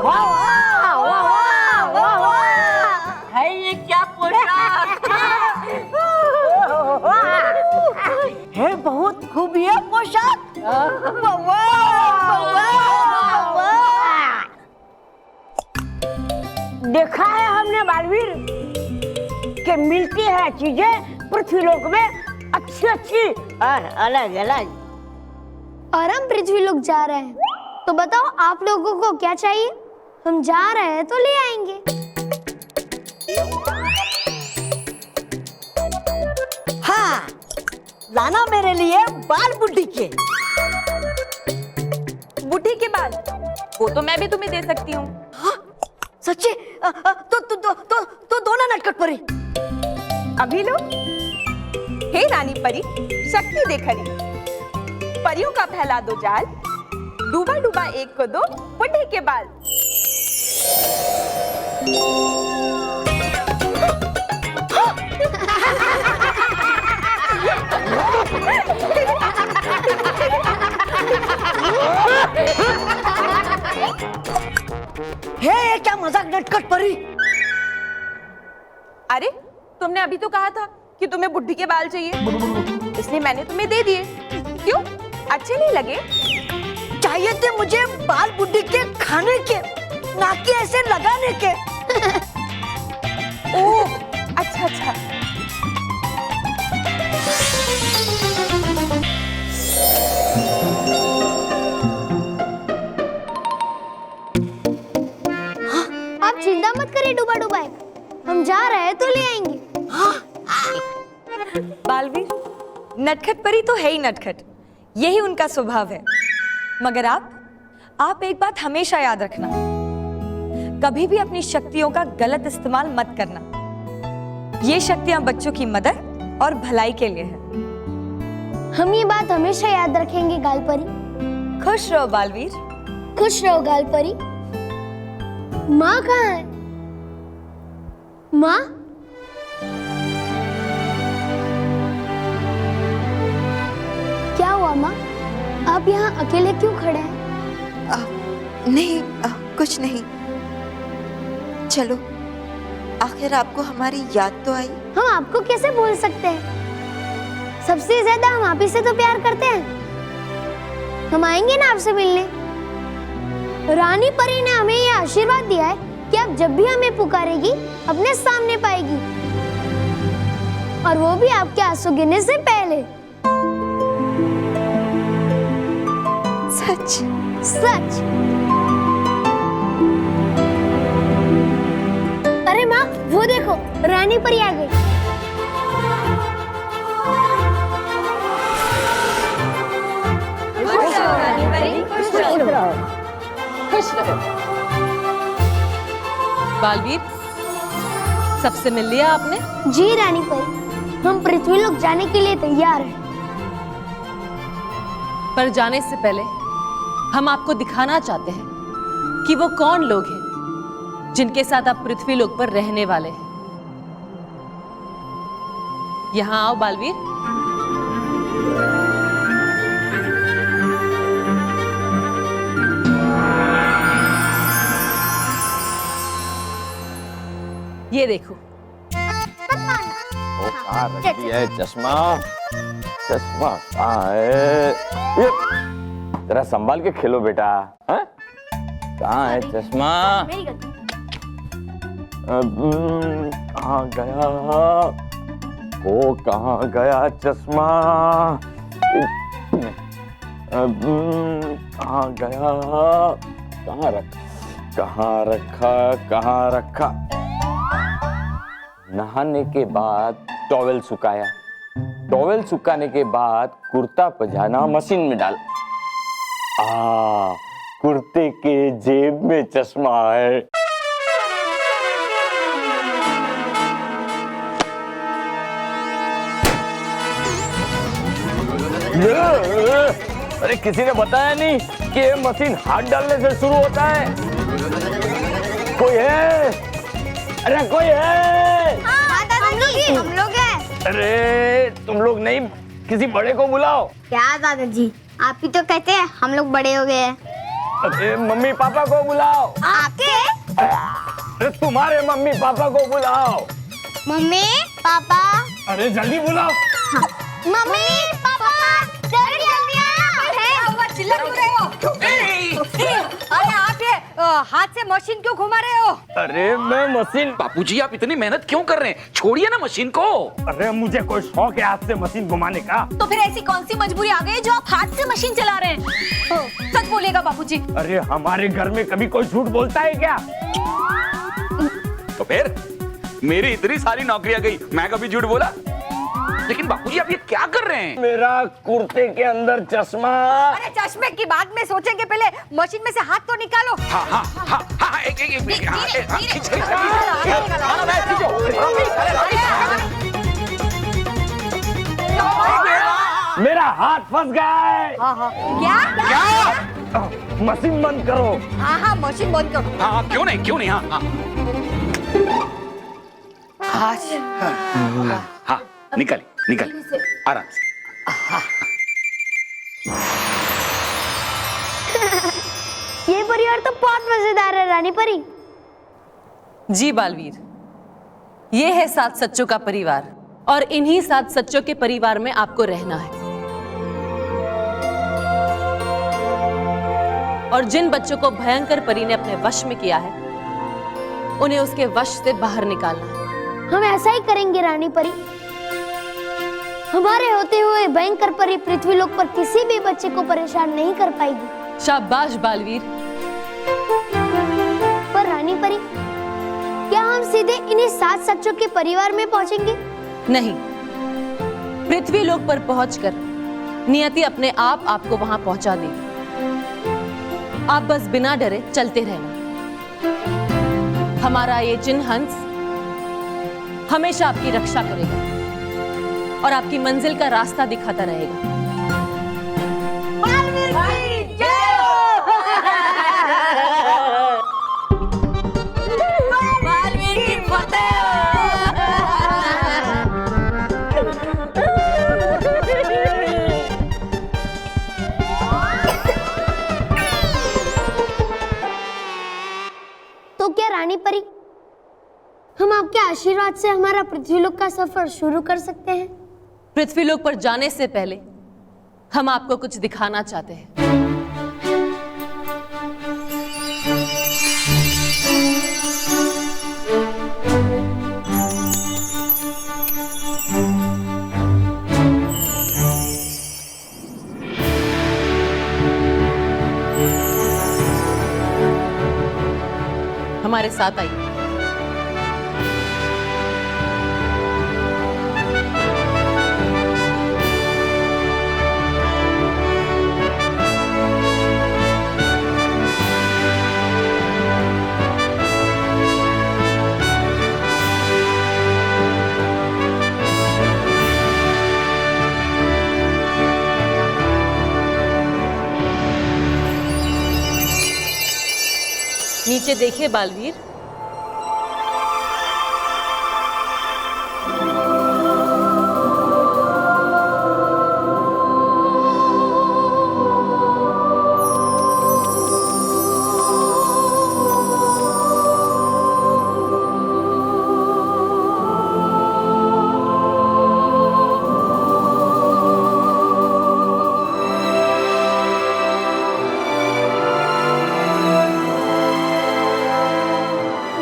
वाह वाह वाह वाह वाह, है ये क्या पोशाक है, बहुत खूबिया पोशाक। वाह वाह वाह। देखा है हमने बालवीर कि मिलती है चीजें पृथ्वीलोक में अच्छी अच्छी और अलग अलग। और हम पृथ्वीलोक जा रहे हैं, तो बताओ आप लोगों को क्या चाहिए? हम जा रहे हैं तो ले आएंगे। हाँ, लाना मेरे लिए बाल बुड्ढी के। बुढ़ी के बाल? वो तो मैं भी तुम्हें दे सकती हूँ। हाँ, सच्ची? तो दो ना नटखट परी। अभी लो। हे रानी परी, शक्ति दे खरी, परियों का फैला दो जाल, डूबा डूबा एक को दो बुढ़े के बाल। हे, क्या मजाक नटखट परी। अरे तुमने अभी तो कहा था कि तुम्हें बुढ़ी के बाल चाहिए, इसलिए मैंने तुम्हें दे दिए। क्यों, अच्छे नहीं लगे? चाहिए थे मुझे बाल बुड्ढी के खाने के, ना कि ऐसे लगाने के। ओह, अच्छा अच्छा। आप चिंता मत करिए डूबा डूबाए, हम जा रहे हैं तो ले आएंगे। बालवीर, नटखट परी तो है ही नटखट, यही उनका स्वभाव है। मगर आप एक बात हमेशा याद रखना, कभी भी अपनी शक्तियों का गलत इस्तेमाल मत करना। ये शक्तियां बच्चों की मदद और भलाई के लिए है। हम ये बात हमेशा याद रखेंगे गालपरी। खुश रहो बालवीर। खुश रहो गालपरी। माँ कहाँ है? माँ? क्या हुआ माँ? आप यहाँ अकेले क्यों खड़े हैं? नहीं, कुछ नहीं। चलो, आखिर आपको हमारी याद तो आई। हम आपको कैसे भूल सकते हैं? सबसे ज्यादा हम आप ही से तो प्यार करते हैं। हम आएंगे ना आपसे मिलने। रानी परी ने हमें यह आशीर्वाद दिया है कि आप जब भी हमें पुकारेगी अपने सामने पाएगी, और वो भी आपके आंसू गिरने से पहले। सच? सच। अरे माँ, वो देखो, रानी परी आ गई। खुश रहो रानी परी, खुश रहो। खुश रहो। बालवीर, सबसे मिल लिया आपने? जी रानी परी, हम पृथ्वीलोक जाने के लिए तैयार हैं। पर जाने से पहले हम आपको दिखाना चाहते हैं कि वो कौन लोग हैं जिनके साथ आप पृथ्वीलोक पर रहने वाले हैं। यहां आओ बालवीर। ये देखो। वो कहाँ रखी है चश्मा? चश्मा कहाँ है? ये जरा संभाल के खेलो बेटा। हाँ? कहाँ है चश्मा? कहाँ गया? वो कहाँ गया चश्मा? कहाँ गया? कहाँ रखा? नहाने के बाद टॉवेल सुखाया, टॉवेल सुखाने के बाद कुर्ता पजामा मशीन में डाल। कुर्ते के जेब में चश्मा है। अरे किसी ने बताया नहीं कि ये मशीन हाथ डालने से शुरू होता है? कोई है? अरे कोई है? हाँ दादाजी, हम लोग हैं। अरे तुम लोग नहीं, किसी बड़े को बुलाओ। क्या दादाजी, आप ही तो कहते हैं हम लोग बड़े हो गए हैं। अरे मम्मी पापा को बुलाओ। आके अरे तुम्हारे मम्मी पापा को बुलाओ। मम्मी पापा, अरे जल्दी बुलाओ। मम्मी पापा, जल्दी जल्दी चिल्ला क्यों रहे हो? अरे आप ये हाथ से मशीन क्यों घुमा रहे हो? अरे मैं मशीन। बापूजी आप इतनी मेहनत क्यों कर रहे हैं? छोड़िए ना मशीन को। अरे मुझे कोई शौक है हाथ से मशीन घुमाने का। तो फिर ऐसी कौन सी मजबूरी आ गई जो आप हाथ से मशीन चला रहे हैं? सच बोलिएगा बापूजी। अरे हमारे घर में कभी कोई झूठ बोलता है क्या? तो फिर मेरी इतनी सारी नौकरियां गई, मैं कभी झूठ बोला? लेकिन बापूजी आप ये क्या कर रहे हैं? मेरा कुर्ते के अंदर चश्मा। अरे चश्मे की बात में सोचेंगे, पहले मशीन में से हाथ तो निकालो। हाँ हाँ हाँ हाँ एक मेरा हाथ फंस गया है। क्या? मशीन बंद करो। हाँ हाँ मशीन बंद करो। हाँ क्यों नहीं हाँ हाँ हाँ निकल आराम से। ये परिवार तो बहुत मजेदार है रानी परी। जी बालवीर, ये है 7 सच्चों का परिवार और इन्हीं 7 सच्चों के परिवार में आपको रहना है। और जिन बच्चों को भयंकर परी ने अपने वश में किया है, उन्हें उसके वश से बाहर निकालना है। हम ऐसा ही करेंगे रानी परी। हमारे होते हुए भयंकर परी पृथ्वीलोक पर किसी भी बच्चे को परेशान नहीं कर पाएगी। शाबाश बालवीर। पर रानी परी, क्या हम सीधे इन्हीं 7 सच्चों के परिवार में पहुंचेंगे? नहीं, पृथ्वीलोक पर पहुंचकर नियति अपने आप आपको वहां पहुंचा देगी। आप बस बिना डरे चलते रहना। हमारा ये चिन्ह हंस हमेशा आपकी रक्षा करेगा और आपकी मंजिल का रास्ता दिखाता रहेगा। तो क्या रानी परी, हम आपके आशीर्वाद से हमारा पृथ्वीलोक का सफर शुरू कर सकते हैं? पृथ्वीलोक पर जाने से पहले हम आपको कुछ दिखाना चाहते हैं। हमारे साथ आइए। नीचे देखिए बालवीर।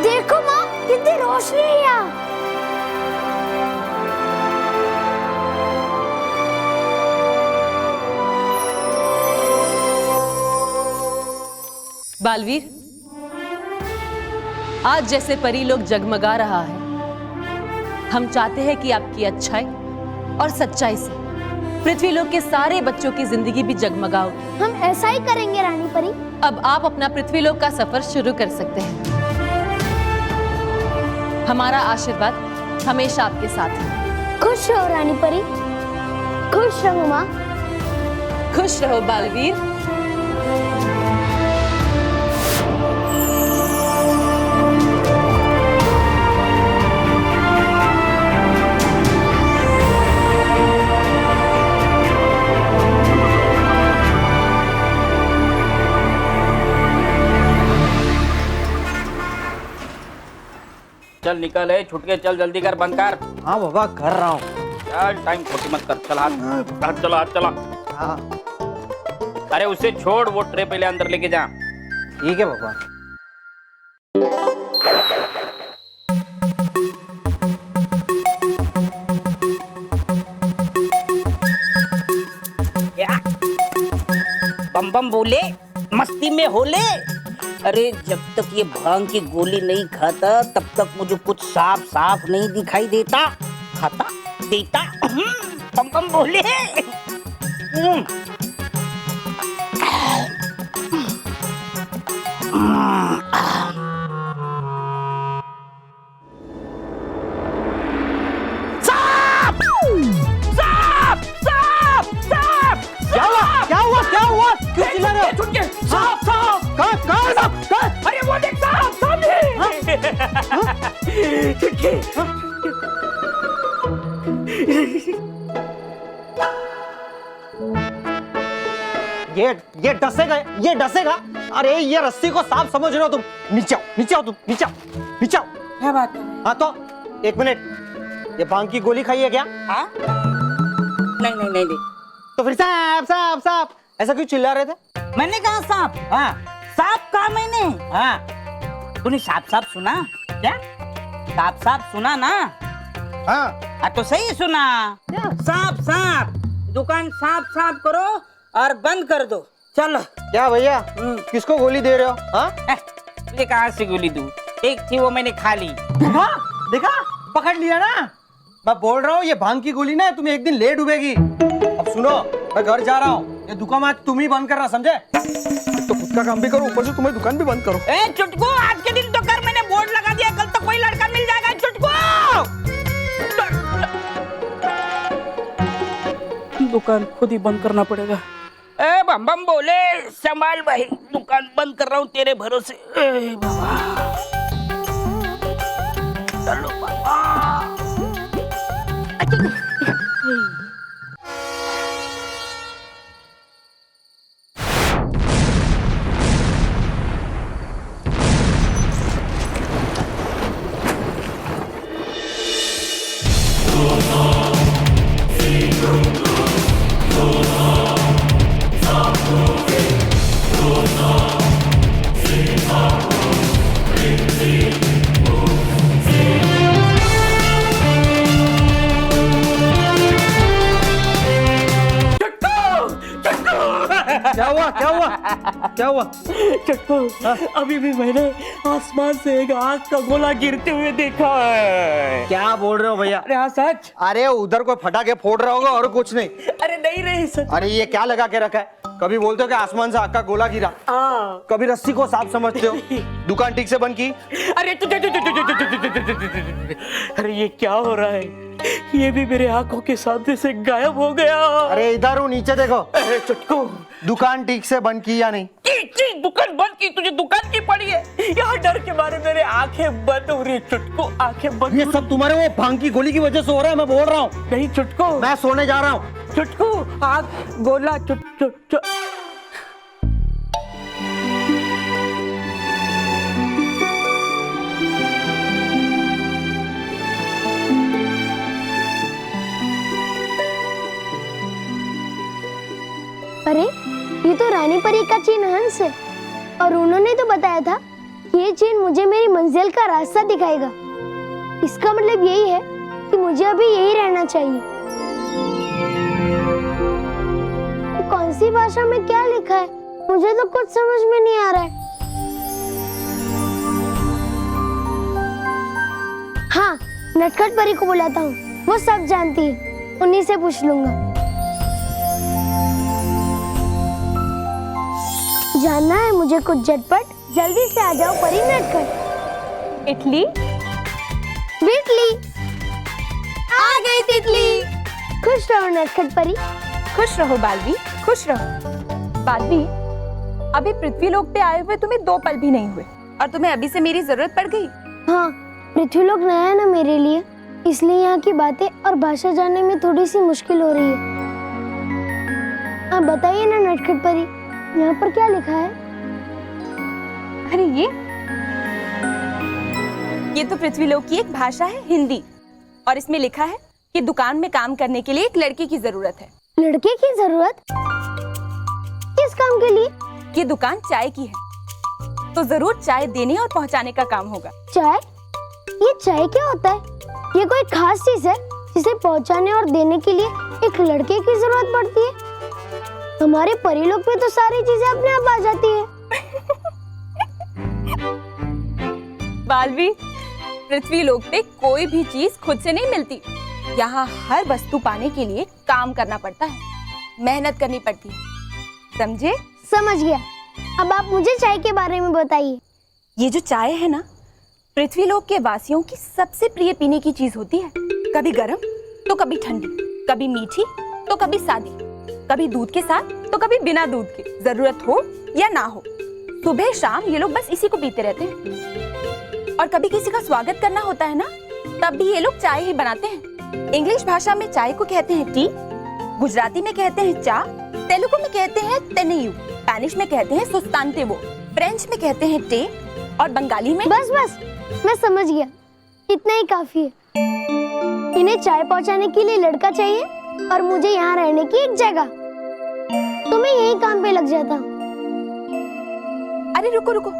देखो माँ, कितनी रोशनी है यहाँ। बालवीर, आज जैसे परीलोक जगमगा रहा है, हम चाहते हैं कि आपकी अच्छाई और सच्चाई से पृथ्वीलोक के सारे बच्चों की जिंदगी भी जगमगाओ। हम ऐसा ही करेंगे रानी परी। अब आप अपना पृथ्वीलोक का सफर शुरू कर सकते हैं। हमारा आशीर्वाद हमेशा आपके साथ है। खुश रहो रानी परी, खुश रहो माँ। खुश रहो बालवीर। चल निकल है, छुट के चल, जल्दी कर, बंद कर। हाँ बाबा कर रहा हूँ। चल टाइम खोटी मत कर, चल हाथ चला, हाथ चला। हाँ अरे उसे छोड़, वो ट्रे पहले अंदर लेके जा। ठीक है बाबा। बम बम बोले, मस्ती में होले। अरे जब तक ये भांग की गोली नहीं खाता तब तक मुझे कुछ साफ साफ नहीं दिखाई देता। खाता देता बम बम बोले। क्या हुआ क्यों चिल्ला रहे हो? छुट के साफ साफ। कहाँ साहब? अरे वो देख साफ सामने। छुट के। ये डसेगा। अरे ये रस्सी को सांप समझ रहे हो तुम? नीचे आओ तुम, नीचे आओ। क्या बात है? हाँ तो 1 मिनट, ये भांग की गोली खाई है क्या? हाँ? नहीं। तो फिर सांप ऐसा क्यों चिल्ला रहे थे? मैंने कहा सांप? हाँ सांप कहा मैंने? हाँ तूने साफ सुना क्या? साफ सुना ना? हाँ तो सही सुना। साफ दुकान साफ करो और बंद कर दो। चलो। क्या भैया किसको गोली दे रहे हो? हाँ तुझे कहाँ से गोली दूं? एक थी वो मैंने खा ली। देखा पकड़ लिया ना। मैं बोल रहा हूँ ये भांग की गोली ना तुम्हें एक दिन ले डूबेगी। अब सुनो, मैं घर जा रहा हूँ, ये दुकान आज तुम ही बंद करना, समझे? तो खुद का काम भी करो, ऊपर से तुम्हें दुकान भी बंद करो। चुटकू आज के दिन तो कर, मैंने बोर्ड लगा दिया, कल तो कोई लड़का मिल जाएगा। चुटकू दुकान खुद ही बंद करना पड़ेगा। ए बम बम बोले, संभाल भाई, दुकान बंद कर रहा हूँ तेरे भरोसे। चलो बाबा। क्या हुआ? चट्टू, अभी भी मैंने आसमान से एक आग का गोला गिरते हुए देखा है। क्या बोल रहे हो भैया? अरे हाँ सच। अरे उधर कोई फटाके फोड़ रहा होगा और कुछ नहीं। अरे नहीं रही सच। अरे ये क्या लगा के रखा है? कभी बोलते हो कि आसमान से आग का गोला गिरा, कभी रस्सी को सांप समझते हो। दुकान ठीक से बंद की? अरे अरे ये क्या हो रहा है? ये भी मेरे आंखों के सामने से गायब हो गया। अरे इधर हूँ, नीचे देखो। अरे चुटकू, दुकान ठीक से बंद की या नहीं? की दुकान बंद की? तुझे दुकान की पड़ी है? यहाँ डर के मारे मेरे आंखें बंद हो रही है। चुटकू आंखें बंद। ये सब तुम्हारे वो भांग की गोली की वजह से हो रहा है, मैं बोल रहा हूँ। नहीं चुटकू, मैं सोने जा रहा हूँ। चुटकू आग गोला चुट अरे ये तो रानी परी का चीन हंस है, और उन्होंने तो बताया था कि ये चीन मुझे मेरी मंजिल का रास्ता दिखाएगा। इसका मतलब यही है कि मुझे अभी यही रहना चाहिए। कौन सी भाषा में क्या लिखा है मुझे तो कुछ समझ में नहीं आ रहा है। हाँ, नटखट परी को बुलाता हूँ, वो सब जानती है, उन्हीं से पूछ लूंगा। जानना है मुझे कुछ झटपट, जल्दी से आ जाओ परी नटखट। इडली बिटली आ गई तितली। खुश रहो नटखट परी। खुश रहो बालवी, खुश रहो। बालवी, अभी पृथ्वीलोक पे आए हुए तुम्हें 2 पल भी नहीं हुए और तुम्हें अभी से मेरी जरूरत पड़ गई। हाँ, पृथ्वीलोक नया है ना मेरे लिए, इसलिए यहाँ की बातें और भाषा जानने में थोड़ी सी मुश्किल हो रही है। आप बताइए ना नटखट परी, यहाँ पर क्या लिखा है? अरे ये ये तो पृथ्वीलोक की एक भाषा है, हिंदी, और इसमें लिखा है कि दुकान में काम करने के लिए एक लड़के की जरूरत है। लड़के की जरूरत? किस काम के लिए? ये दुकान चाय की है, तो जरूर चाय देने और पहुंचाने का काम होगा। चाय? ये चाय क्या होता है? ये कोई खास चीज है जिसे पहुंचाने और देने के लिए एक लड़के की जरूरत पड़ती है? हमारे परिलोक में तो सारी चीजें अपने आप आ जाती है। बालवीर, पृथ्वीलोक पे कोई भी चीज खुद से नहीं मिलती। यहाँ हर वस्तु पाने के लिए काम करना पड़ता है, मेहनत करनी पड़ती है, समझे? समझ गया। अब आप मुझे चाय के बारे में बताइए। ये जो चाय है ना, पृथ्वीलोक के वासियों की सबसे प्रिय पीने की चीज होती है। कभी गर्म तो कभी ठंडी, कभी मीठी तो कभी सादी, कभी दूध के साथ तो कभी बिना दूध के, जरूरत हो या ना हो। सुबह शाम ये लोग बस इसी को पीते रहते हैं। और कभी किसी का स्वागत करना होता है ना, तब भी ये लोग चाय ही बनाते हैं। इंग्लिश भाषा में चाय को कहते हैं टी, गुजराती में कहते हैं चा, तेलुगु में कहते हैं तेनेयू, स्पेनिश में कहते हैं सुस्तांतेवो, फ्रेंच में कहते हैं टे, और बंगाली में। बस बस, मैं समझ गया, इतना ही काफी है। इन्हें चाय पहुंचाने के लिए लड़का चाहिए और मुझे यहाँ रहने की एक जगह, तो मैं यही काम पे लग जाता हूँ। अरे रुको रुको,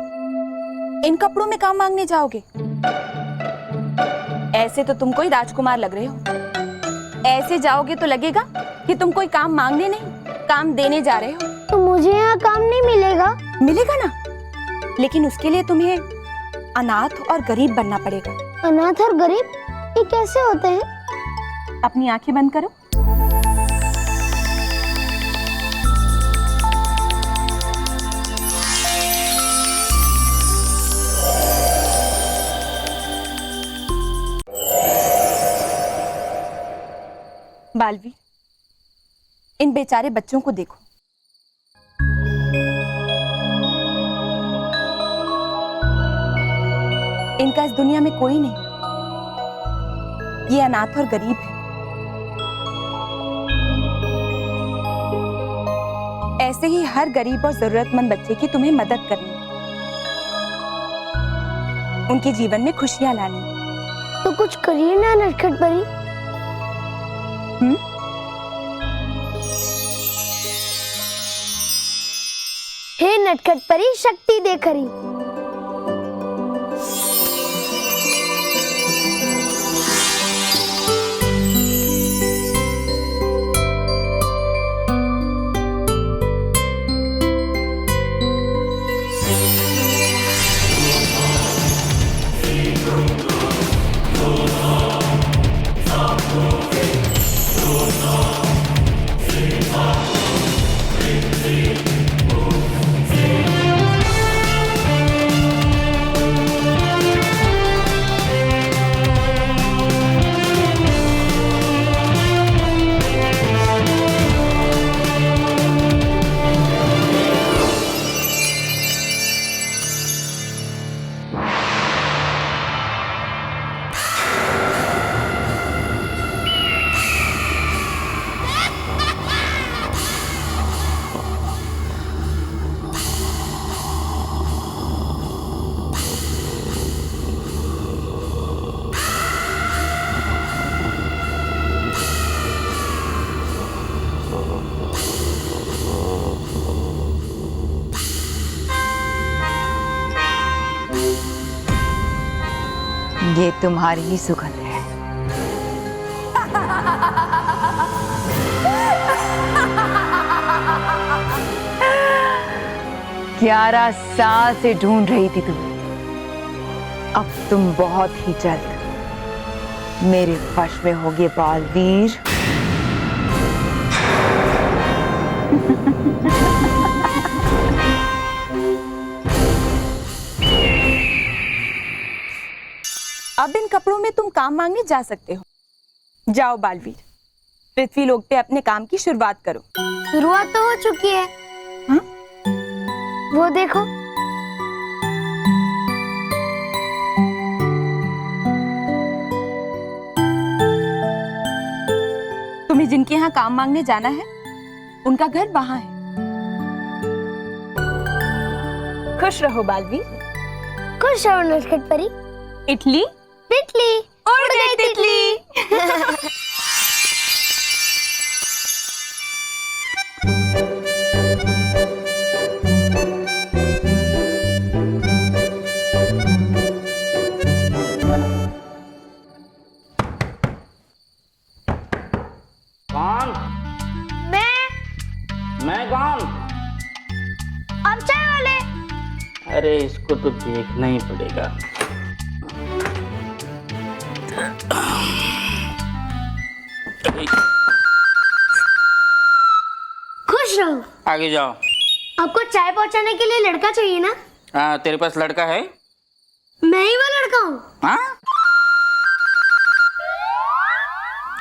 इन कपड़ों में काम मांगने जाओगे? ऐसे तो तुम कोई राजकुमार लग रहे हो। ऐसे जाओगे तो लगेगा कि तुम कोई काम मांगने नहीं, काम देने जा रहे हो। तो मुझे यहाँ काम नहीं मिलेगा? मिलेगा ना, लेकिन उसके लिए तुम्हें अनाथ और गरीब बनना पड़ेगा। अनाथ और गरीब ये कैसे होते हैं? अपनी आंखें बंद करो। बालवीर, इन बेचारे बच्चों को देखो। इनका इस दुनिया में कोई नहीं, ये अनाथ और गरीब है। ऐसे ही हर गरीब और जरूरतमंद बच्चे की तुम्हें मदद करनी, उनके जीवन में खुशियां लानी। तो कुछ करिए ना नटखट परी। हे नटखट परी, शक्ति दे खरी। ये तुम्हारी ही सुगंध है। 11 साल से ढूंढ रही थी तुम्हें। अब तुम बहुत ही जल्द मेरे वश में होगे बालवीर। अब इन कपड़ों में तुम काम मांगने जा सकते हो। जाओ बालवीर, पृथ्वीलोक पे अपने काम की शुरुआत करो। शुरुआत तो हो चुकी है। हाँ? वो देखो। तुम्हें जिनके यहाँ काम मांगने जाना है, उनका घर वहां है। खुश रहो बालवीर। खुश रहो नटखट परी। इटली तितली उड़ गई तितली। कौन? मैं कौन? आप चाय वाले? अरे इसको तो देखना ही पड़ेगा। खुश रहो। आगे जाओ। आपको चाय पहुंचाने के लिए लड़का चाहिए ना? हाँ, तेरे पास लड़का है? मैं ही वो लड़का हूँ। हाँ?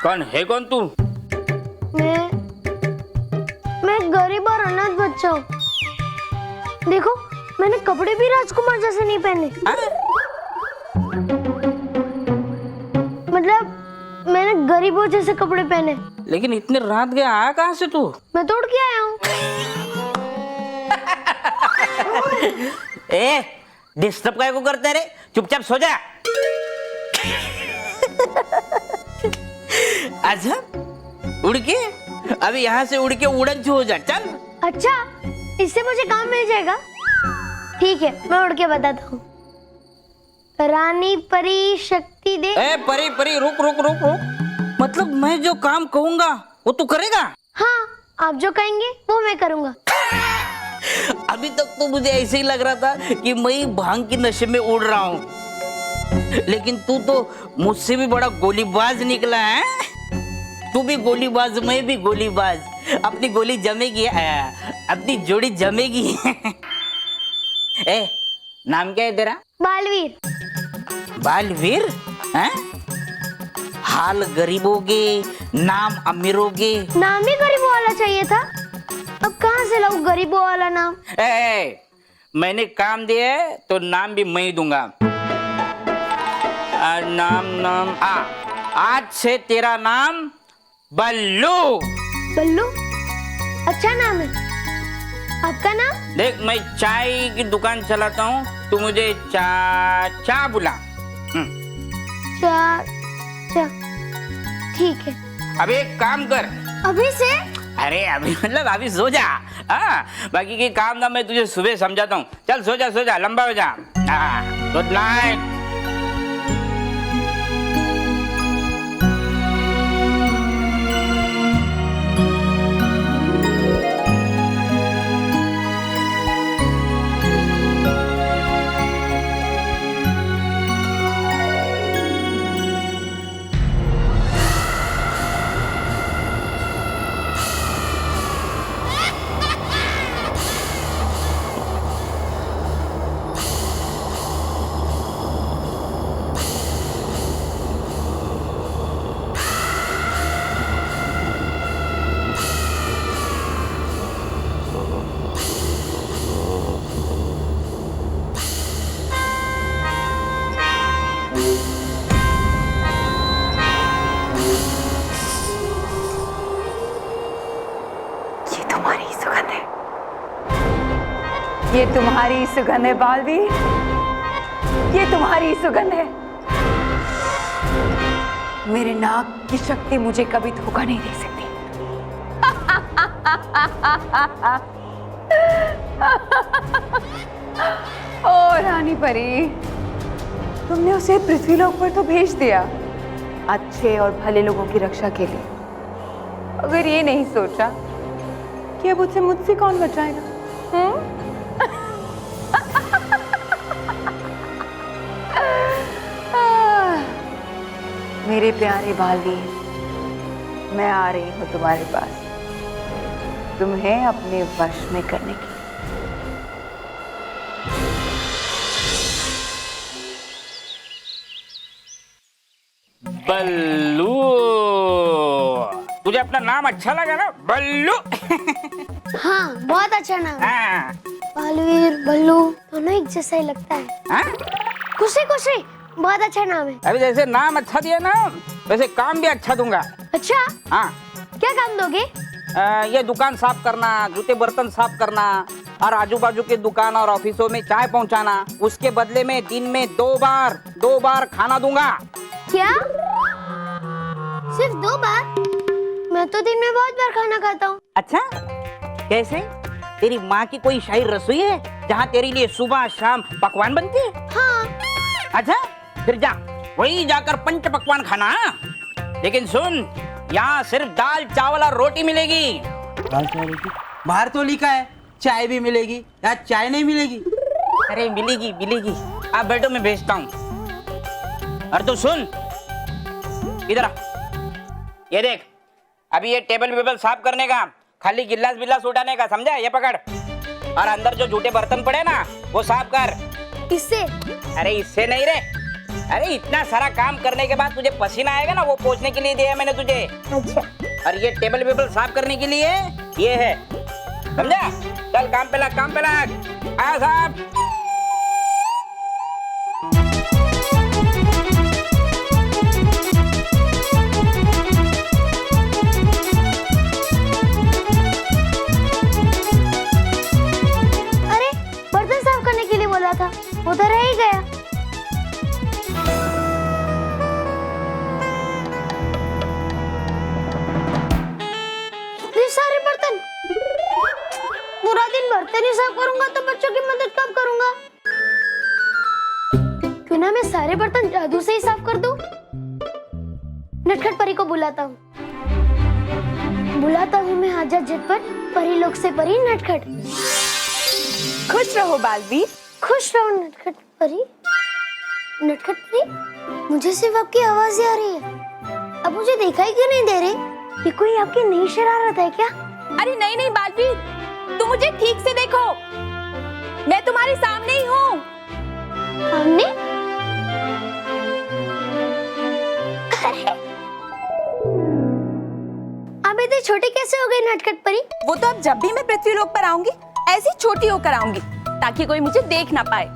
कौन है? कौन तू? मैं गरीब और अनाथ बच्चा हूँ। देखो, मैंने कपड़े भी राजकुमार जैसे नहीं पहने। मतलब मैंने गरीबों जैसे कपड़े पहने। लेकिन इतने रात गया आया कहाँ से तू? मैं तोड़ के आया हूँ। ए, डिस्टर्ब काय को करते रे? चुपचाप सो जा। आजा, उड़ के अभी यहाँ से उड़ के उड़न छू हो जा। चल। अच्छा, इससे मुझे काम मिल जाएगा? ठीक है, मैं उड़ के बताता हूँ। रानी परी शक्ति दे। ए परी परी, रुक रुक रुक रुक। मतलब मैं जो काम कहूँगा वो तू करेगा? हाँ, आप जो कहेंगे वो मैं करूँगा। अभी तक तो मुझे ऐसे ही लग रहा था कि मैं भांग की नशे में उड़ रहा हूँ, लेकिन तू तो मुझसे भी बड़ा गोलीबाज निकला है। तू भी गोलीबाज, मैं भी गोलीबाज। अपनी गोली जमेगी, अपनी जोड़ी जमेगी। ए, नाम क्या है तेरा? बालवीर। बालवीर? हैं? हाल गरीबों के, नाम अमीरों के। नाम ही गरीबों वाला चाहिए था। अब कहाँ से लाऊं गरीबों वाला नाम? मैंने काम दिया है तो नाम भी मैं ही दूंगा। नाम आज से तेरा नाम बल्लू। बल्लू? अच्छा नाम है। आपका नाम? देख, मैं चाय की दुकान चलाता हूँ, तू मुझे चा बुला। चा ठीक है। अब एक काम कर। अभी से? अरे अभी मतलब अभी सो जा। बाकी के काम ना मैं तुझे सुबह समझाता हूँ। चल सो जा, लंबा हो जा। Good night. ये तुम्हारी सुगंध है बालवीर, ये तुम्हारी सुगंध है। मेरे नाक की शक्ति मुझे कभी धोखा नहीं दे सकती। ओ रानी परी, तुमने उसे पृथ्वीलोक पर तो भेज दिया अच्छे और भले लोगों की रक्षा के लिए, अगर ये नहीं सोचा कि अब उसे मुझसे कौन बचाएगा? मेरे प्यारे बालवीर, मैं आ रही हूँ तुम्हारे पास, तुम्हें अपने वश में करने के लिए। बल्लू, तुझे अपना नाम अच्छा लगा ना? बल्लू। हाँ, बहुत अच्छा नाम है। बालवीर, बल्लू दोनों एक जैसा ही लगता है। खुशी खुशी, बहुत अच्छा नाम है। अभी जैसे नाम अच्छा दिया ना, वैसे काम भी अच्छा दूंगा। अच्छा? हाँ। क्या काम दोगे? ये दुकान साफ करना, जूते बर्तन साफ करना और आजू बाजू के दुकान और ऑफिसों में चाय पहुंचाना। उसके बदले में दिन में 2 बार खाना दूंगा। क्या? सिर्फ 2 बार? मैं तो दिन में बहुत बार खाना खाता हूँ। अच्छा, कैसे? तेरी माँ की कोई शाही रसोई है जहाँ तेरे लिए सुबह शाम पकवान बनते हैं? हाँ। अच्छा, फिर जा, वही जाकर पंच पकवान खाना। लेकिन सुन, यहाँ सिर्फ दाल चावल और रोटी मिलेगी। दाल चावल रोटी? बाहर तो लिखा है चाय भी मिलेगी। यार चाय नहीं मिलेगी? अरे मिलेगी मिलेगी, आप बैठो, मैं भेजता हूँ। और तू सुन, इधर आ, ये देख, अभी ये टेबल वेबल साफ करने का, खाली गिलास बिलास उठाने का, समझा? ये पकड़, और अंदर जो जूठे बर्तन पड़े ना वो साफ कर। इससे? अरे इससे नहीं रे, अरे इतना सारा काम करने के बाद तुझे पसीना आएगा ना, वो पोंछने के लिए दिया मैंने तुझे। अच्छा। और ये टेबल वेबल साफ करने के लिए ये है, समझा? चल काम पे लग, काम पे लग, आया साहब। अरे बर्तन साफ करने के लिए बोला था, वो तो रह ही गया। सारे बर्तन, पूरा दिन बर्तन ही साफ करूंगा तो बच्चों की मदद कब करूंगा? क्यों ना मैं सारे बर्तन जादू से ही साफ कर दूं? नटखट परी को बुलाता हूँ मैं हाजत झटपट, परी लोग से परी नटखट। खुश रहो बालवीर। खुश रहो नटखट परी। नटखट परी, मुझे सिर्फ आपकी आवाज ही आ रही है, अब मुझे दिखाई क्यों नहीं दे रही? ये कोई आपकी नई शरारत है क्या? अरे नहीं नहीं बालवीर, तुम मुझे ठीक से देखो, मैं तुम्हारे सामने ही हूँ। हमने? अब इतनी छोटी कैसे हो गई नटखट परी? वो तो अब जब भी मैं पृथ्वी लोक पर आऊंगी ऐसी छोटी होकर आऊंगी, ताकि कोई मुझे देख ना पाए।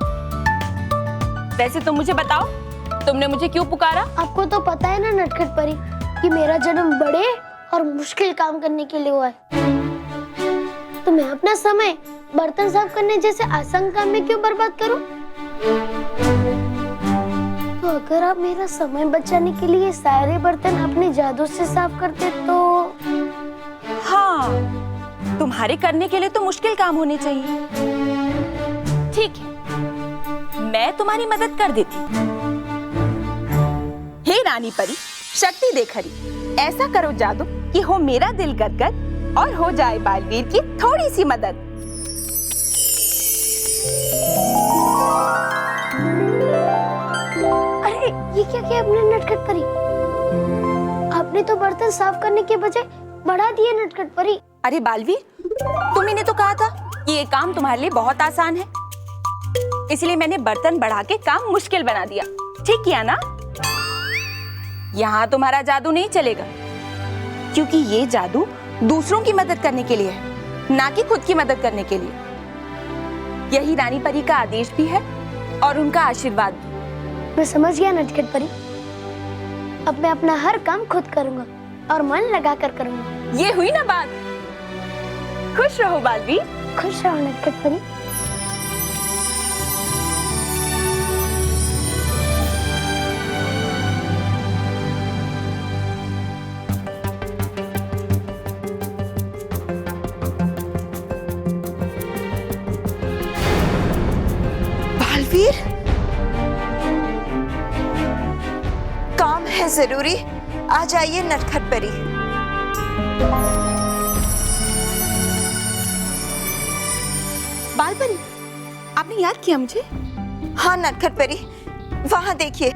वैसे तुम मुझे बताओ, तुमने मुझे क्यों पुकारा? आपको तो पता है ना नटखट परी कि मेरा जन्म बड़े और मुश्किल काम करने के लिए हुआ है, तो मैं अपना समय बर्तन साफ करने जैसे आसान काम में क्यों बर्बाद करूं? तो अगर आप मेरा समय बचाने के लिए सारे बर्तन अपने जादू से साफ करते तो? हाँ, तुम्हारे करने के लिए तो मुश्किल काम होने चाहिए। ठीक है, मैं तुम्हारी मदद कर देती हूँ। हे रानी परी, शक्ति देखरी, ऐसा करो जादू कि हो मेरा दिल गदगद और हो जाए बालवीर की थोड़ी सी मदद। अरे ये क्या किया आपने नटखट परी? आपने तो बर्तन साफ करने के बजाय बढ़ा दिए नटखट परी। अरे बालवीर, तुम्ही ने तो कहा था कि ये काम तुम्हारे लिए बहुत आसान है, इसलिए मैंने बर्तन बढ़ा के काम मुश्किल बना दिया। ठीक किया ना? यहाँ तुम्हारा जादू नहीं चलेगा, क्योंकि ये जादू दूसरों की मदद करने के लिए है, ना कि खुद की मदद करने के लिए। यही रानी परी का आदेश भी है और उनका आशीर्वाद भी। मैं समझ गया नटखट परी, अब मैं अपना हर काम खुद करूंगा और मन लगा कर करूंगा। ये हुई ना बात। खुश रहो बालवीर। खुश रहो नटखट परी। बालवीर, काम है जरूरी, आ जाइए नटखट परी। बालपरी, आपने याद किया मुझे? हाँ नटखट परी, वहां देखिए,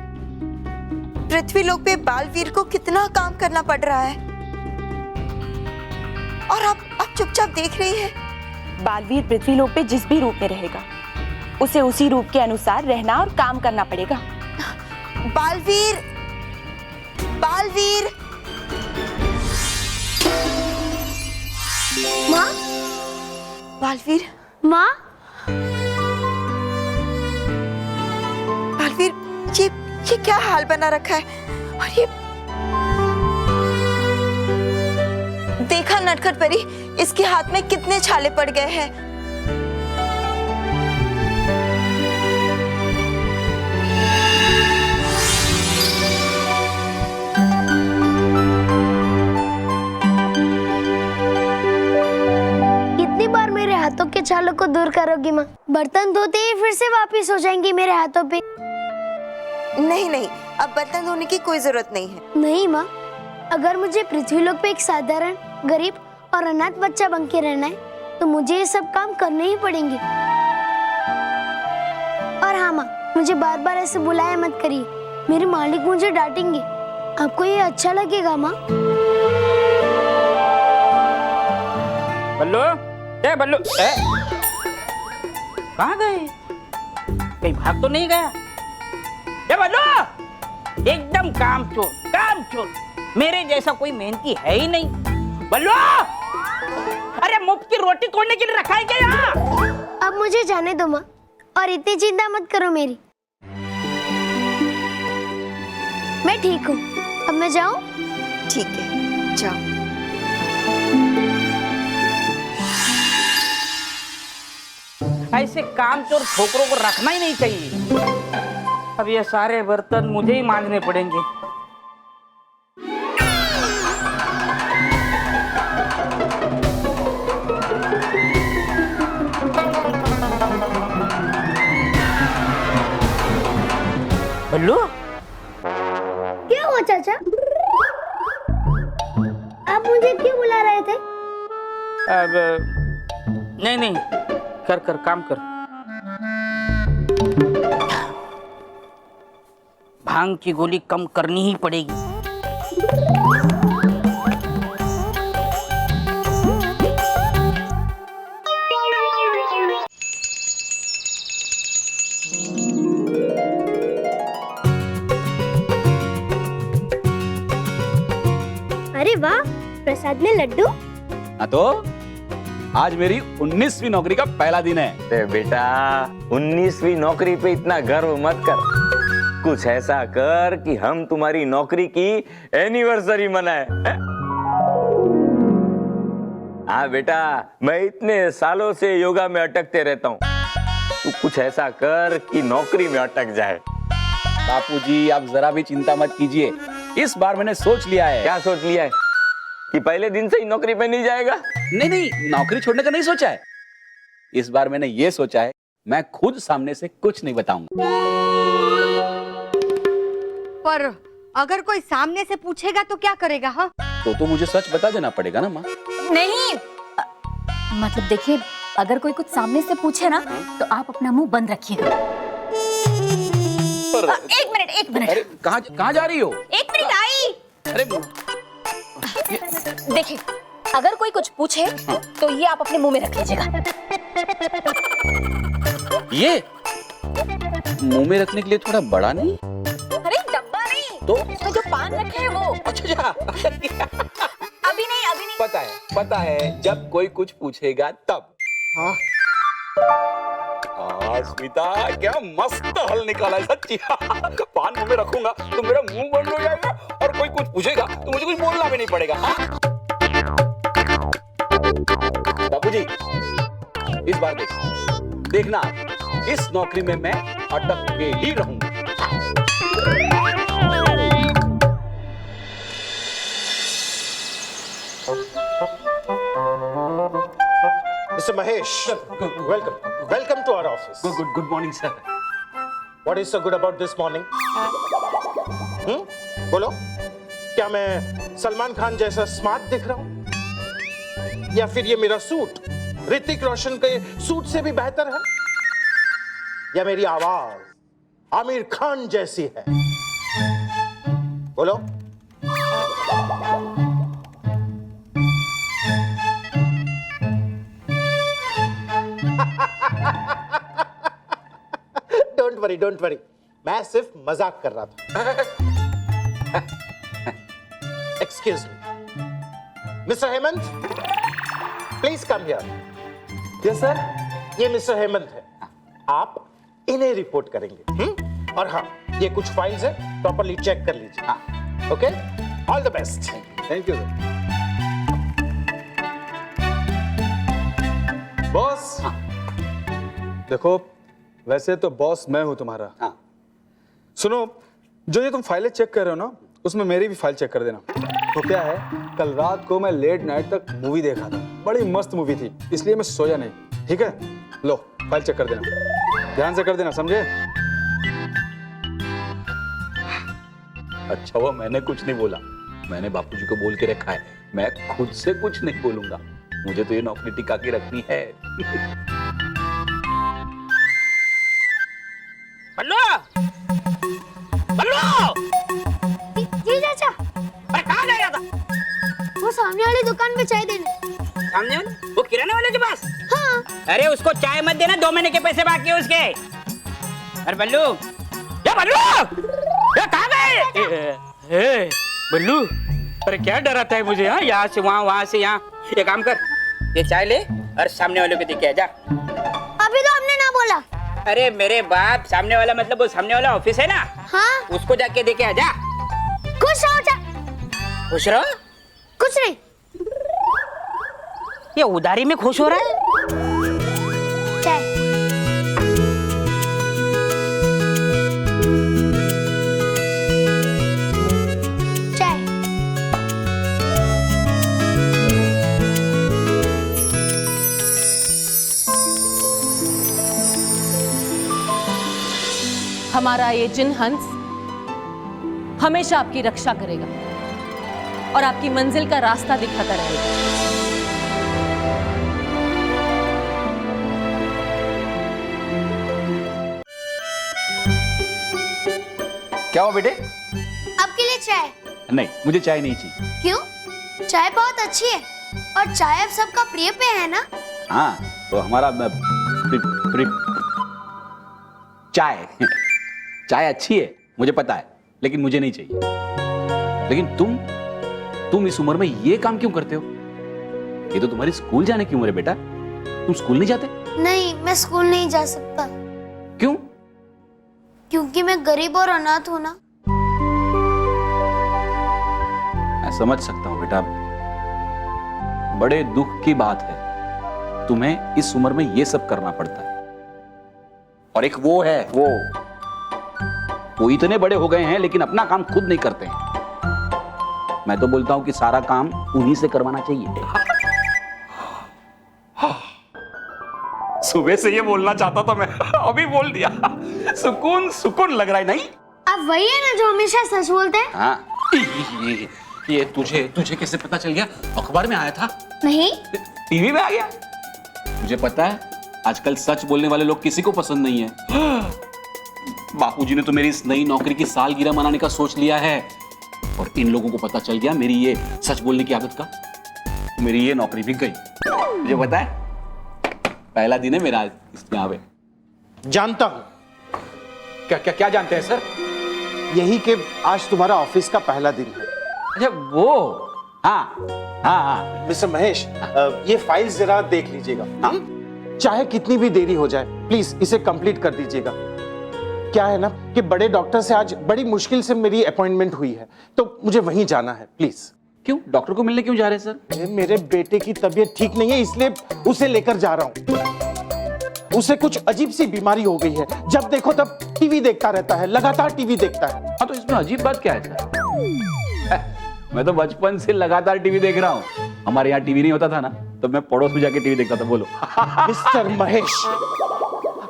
पृथ्वी लोक पे बालवीर को कितना काम करना पड़ रहा है और आप चुपचाप देख रही हैं। बालवीर पृथ्वी लोक पे जिस भी रूप में रहेगा, उसे उसी रूप के अनुसार रहना और काम करना पड़ेगा। बालवीर, बालवीर। माँ? बालवीर, माँ? बालवीर, ये क्या हाल बना रखा है? और ये देखा नटखट परी, इसके हाथ में कितने छाले पड़ गए हैं। कितनी बार मेरे हाथों के छालों को दूर करोगी माँ? बर्तन धोते ही फिर से वापिस हो जाएंगी मेरे हाथों पे। नहीं नहीं, अब बर्तन धोने की कोई जरूरत नहीं है। नहीं माँ, अगर मुझे पृथ्वीलोक पे एक साधारण, गरीब और अनाथ बच्चा बन के रहना है तो मुझे ये सब काम करने ही पड़ेंगे। और हाँ माँ, मुझे बार बार ऐसे बुलाया मत करिए, मेरे मालिक मुझे डांटेंगे। आपको ये अच्छा लगेगा माँ? बल्लू, ए बल्लू, ए कहाँ गए? कहीं भाग तो नहीं गया? ए बल्लू, एकदम कामचोर, कामचोर। मेरे जैसा कोई मेहनती है ही नहीं। बल्लू, अरे मुफ्त की रोटी तोड़ने के लिए रखा है क्या यहाँ? अब मुझे जाने दो माँ, और इतनी चिंता मत करो मेरी। मैं ठीक हूँ, अब मैं जाऊँ? ठीक है, जाओ। ऐसे कामचोर छोकरों को रखना ही नहीं चाहिए। अब ये सारे बर्तन मुझे ही मांजने पड़ेंगे। बल्लू, क्या हुआ चाचा? आप मुझे क्यों बुला रहे थे? अब नहीं नहीं, कर कर काम कर। भांग की गोली कम करनी ही पड़ेगी। अरे वाह, प्रसाद में लड्डू। हाँ तो आज मेरी 19वीं नौकरी का पहला दिन है। अरे बेटा, 19वीं नौकरी पे इतना गर्व मत कर, कुछ ऐसा कर कि हम तुम्हारी नौकरी की एनिवर्सरी मनाए। हाँ बेटा, मैं इतने सालों से योगा में अटकते रहता हूँ, तू कुछ ऐसा कर कि नौकरी में अटक जाए। बापूजी, आप जरा भी चिंता मत कीजिए, इस बार मैंने सोच लिया है। क्या सोच लिया है? कि पहले दिन से ही नौकरी पे नहीं जाएगा? नहीं नहीं, नौकरी छोड़ने का नहीं सोचा है। इस बार मैंने ये सोचा है, मैं खुद सामने से कुछ नहीं बताऊंगा। पर अगर कोई सामने से पूछेगा तो क्या करेगा? हाँ, तो मुझे सच बता देना पड़ेगा ना माँ। नहीं, मतलब देखिए, अगर कोई कुछ सामने से पूछे ना तो आप अपना मुंह बंद रखिएगा। एक मिनट। अरे कहाँ जा रही हो? एक मिनट आई। अरे देखिए, अगर कोई कुछ पूछे तो ये आप अपने मुंह में रख लीजिएगा। ये मुंह में रखने के लिए थोड़ा बड़ा नहीं? अरे डब्बा नहीं, तो इसमें जो पान रखे हैं वो। अच्छा अभी नहीं। पता है, जब कोई कुछ पूछेगा तब। हाँ स्मिता, क्या मस्त हल निकाला है सच्ची। पान मुंह में रखूंगा तो मेरा मुंह बंद हो जाएगा, और कोई कुछ पूछेगा तो मुझे कुछ बोलना भी नहीं पड़ेगा। बापूजी, इस बार देखना, इस नौकरी में मैं अटक के ही रहूंगा। Mr. Mahesh, welcome to our office. Good morning, sir. What is so good about this morning? बोलो, क्या मैं सलमान खान जैसा स्मार्ट दिख रहा हूं? या फिर ये मेरा सूट ऋतिक रोशन के सूट से भी बेहतर है? या मेरी आवाज आमिर खान जैसी है? बोलो। डोंट वरी, मैं सिर्फ मजाक कर रहा था। Excuse me, mister Hemant, please come here. Yes sir. ये मिस्टर हेमंत है, आप इन्हें रिपोर्ट करेंगे। और हाँ, ये कुछ फाइल्स है, प्रॉपर्ली चेक कर लीजिए। Okay, all the best. Thank you sir. Boss देखो, वैसे तो बॉस मैं हूं तुम्हारा। हाँ। सुनो, जो ये तुम फाइलें चेक कर रहे हो ना, उसमें मेरी भी फाइल चेक कर देना। तो क्या है, कल रात को मैं लेट नाइट तक मूवी देखा था, बड़ी मस्त मूवी थी, इसलिए मैं सोया नहीं। ठीक है, लो फाइल चेक कर देना, ध्यान से कर देना, समझे? अच्छा हुआ मैंने कुछ नहीं बोला, मैंने बापूजी को बोल के रखा है, मैं खुद से कुछ नहीं बोलूंगा, मुझे तो ये नौकरी टिका के रखनी है। बल्लू, बल्लू, जी चाचा। अरे कहाँ जा रहा था? वो सामने वाली दुकान पे चाय देने। सामने वाले? वो किराने वाले के पास? हाँ। अरे उसको चाय मत देना, 2 महीने के पैसे बाकी है उसके। अरे बल्लू, या बल्लू, या कहाँ गए? बल्लू, अरे क्या डराता है मुझे? हाँ, यहाँ से वहाँ से यहाँ। ये काम कर, ये चाय ले और सामने वाले को दे के आ जा। अभी तो हमने ना बोला। अरे मेरे बाप, सामने वाला मतलब वो सामने वाला ऑफिस है ना? हाँ। उसको जाके दे के आ जा। खुश रहो चाचा। खुश रहो? कुछ नहीं। ये उधारी में खुश हो रहा है? चाय। चाय। हमारा ये जिन हंस हमेशा आपकी रक्षा करेगा और आपकी मंजिल का रास्ता दिखाता रहेगा। क्या हुआ बेटे? आपके लिए चाय। नहीं, मुझे चाय नहीं चाहिए। क्यों? चाय बहुत अच्छी है और चाय अब सबका प्रिय पेय है ना? हाँ, तो हमारा चाय चाय अच्छी है, मुझे पता है, लेकिन मुझे नहीं चाहिए। लेकिन तुम इस उम्र में ये काम क्यों करते हो? ये तो तुम्हारी स्कूल जाने की उम्र है बेटा, तुम स्कूल नहीं जाते? नहीं, मैं स्कूल नहीं जा सकता। क्यों? क्योंकि मैं गरीब और अनाथ हूँ ना। मैं समझ सकता हूँ बेटा, बड़े दुख की बात है, तुम्हें इस उम्र में ये सब करना पड़ता है। और एक वो है, वो इतने बड़े हो गए हैं लेकिन अपना काम खुद नहीं करते हैं। मैं तो बोलता हूं कि सारा काम उन्हीं से करवाना चाहिए। सुबह से ये बोलना चाहता था मैं, अभी बोल दिया। सुकून सुकून लग रहा है, नहीं? आप वही है ना जो हमेशा सच बोलते हैं? हाँ, ये तुझे कैसे पता चल गया? अखबार में आया था? नहीं। टीवी में आ गया? मुझे पता है, आजकल सच बोलने वाले लोग किसी को पसंद नहीं है। बापूजी ने तो मेरी इस नई नौकरी की सालगिरह मनाने का सोच लिया है, और इन लोगों को पता चल गया मेरी ये सच बोलने की आदत का, तो मेरी ये नौकरी भी गई। मुझे पता है, पहला दिन है मेरा यहाँ पे। जानता हूं। क्या जानते हैं सर? यही कि आज तुम्हारा ऑफिस का पहला दिन है। अच्छा वो, हाँ। मिस्टर महेश, ये फाइल जरा देख लीजिएगा। चाहे कितनी भी देरी हो जाए, प्लीज इसे कंप्लीट कर दीजिएगा। क्या है ना कि बड़े डॉक्टर से आज बड़ी मुश्किल से मेरी अपॉइंटमेंट हुई है, तो मुझे वहीं जाना है, प्लीज। क्यों? डॉक्टर को मिलने क्यों जा रहे हैं सर? मेरे बेटे की तबीयत ठीक नहीं है, इसलिए उसे लेकर जा रहा हूं। उसे कुछ अजीब सी बीमारी हो गई है, जब देखो तब टीवी देखता रहता है, लगातार टीवी देखता है। हाँ, तो इसमें अजीब बात क्या है सर? मैं तो बचपन से लगातार टीवी देख रहा हूँ। हमारे यहाँ टीवी नहीं होता था ना, तो मैं पड़ोस में जाके टीवी देखता था। बोलो। मिस्टर महेश,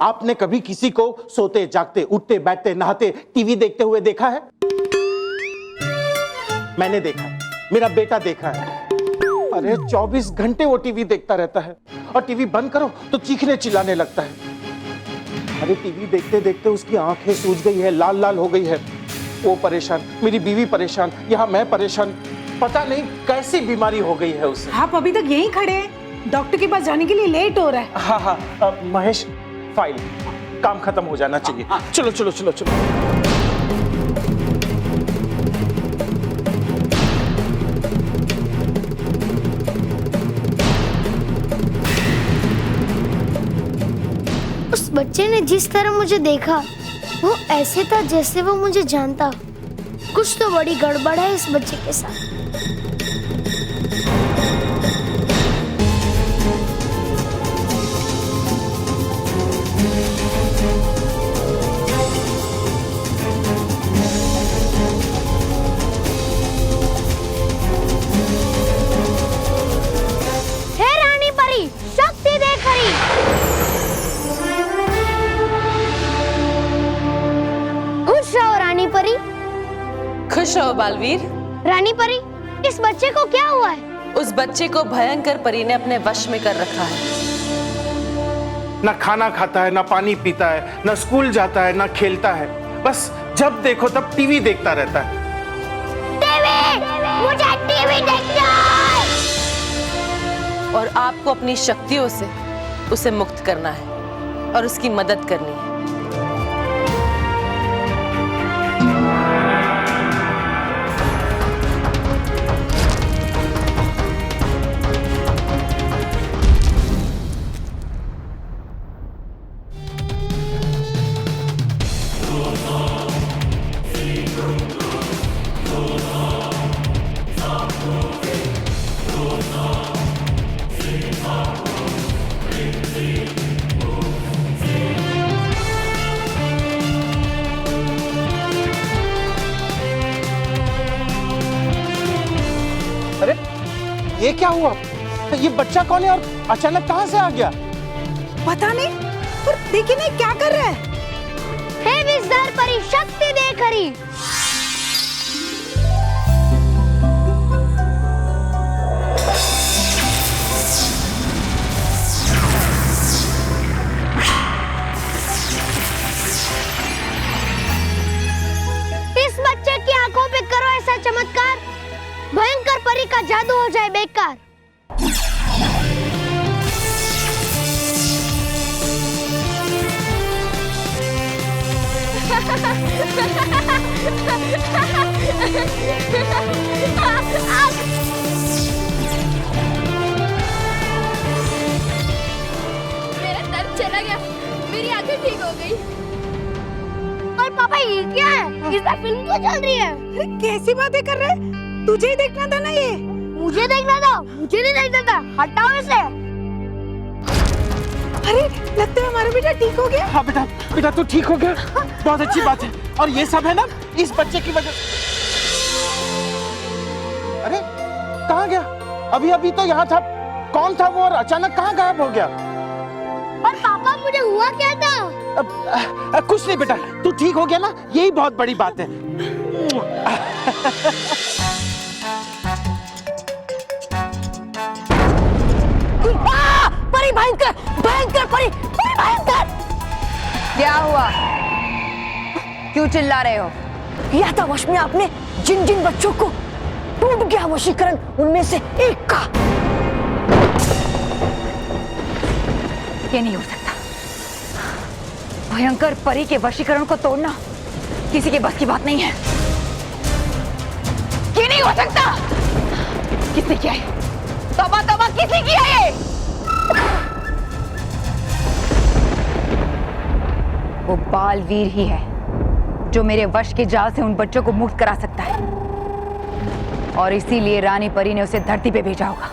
आपने कभी किसी को सोते जागते, उठते बैठते, नहाते, टीवी देखते हुए देखा है? मैंने देखा है, मेरा बेटा देखा है। अरे 24 घंटे वो टीवी देखता रहता है, और टीवी बंद करो तो चीखने चिल्लाने लगता है। अरे टीवी देखते देखते उसकी आंखें सूज गई है, लाल लाल हो गई है। वो परेशान, मेरी बीवी परेशान, यहाँ मैं परेशान। पता नहीं कैसी बीमारी हो गई है उसे। आप अभी तक यहीं खड़े हैं? डॉक्टर के पास जाने के लिए लेट हो रहा है। हाँ, महेश, फाइल, काम खत्म हो जाना चाहिए। चलो चलो चलो चलो। उस बच्चे ने जिस तरह मुझे देखा, वो ऐसे था जैसे वो मुझे जानता। कुछ तो बड़ी गड़बड़ है इस बच्चे के साथ। खुश रहो बालवीर। रानी परी, इस बच्चे को क्या हुआ है? उस बच्चे को भयंकर परी ने अपने वश में कर रखा है। ना खाना खाता है, ना पानी पीता है, ना स्कूल जाता है, ना खेलता है। बस जब देखो तब टीवी देखता रहता है। मुझे टीवी देखना है। और आपको अपनी शक्तियों से उसे मुक्त करना है और उसकी मदद करनी है। अरे ये क्या हुआ? ये बच्चा कौन है और अचानक कहां से आ गया? पता नहीं, पर देखिए नहीं क्या कर रहा है। हे विजदार परी, शक्ति दे खरी। इस बच्चे की आंखों पे करो ऐसा चमत्कार, भयंकर परी का जादू हो जाए बेकार। मेरा दर्द चला गया, मेरी आंखें ठीक हो गई। और पापा ये क्या है? इस बार फिल्म क्यों चल रही है? अरे कैसी बातें कर रहे हैं? तुझे ही देखना था ना ये। मुझे देखना था? मुझे नहीं देखना था, हटाओ इसे। अरे लगता है हमारा बेटा ठीक हो गया। हाँ बेटा, बेटा तू ठीक हो गया, बहुत अच्छी बात है। और ये सब है ना इस बच्चे की वजह। अरे कहाँ गया? अभी अभी तो यहाँ था। कौन था वो और अचानक कहाँ गायब हो गया? और पापा मुझे हुआ क्या था? कुछ नहीं बेटा, तू ठीक हो गया ना, यही बहुत बड़ी बात है। परी भयंकर, भयंकर परी, परी भयंकर। क्या हुआ? क्यों चिल्ला रहे हो? किया था वश में आपने जिन जिन बच्चों को, टूट गया वशीकरण उनमें से एक का। ये नहीं हो सकता। भयंकर परी के वशीकरण को तोड़ना किसी के बस की बात नहीं है। ये नहीं हो सकता। किसने किया है? तौबा तौबा, किसने किया है? वो बालवीर ही है जो मेरे वश के जाल से उन बच्चों को मुक्त करा सकता है, और इसीलिए रानी परी ने उसे धरती पे भेजा होगा।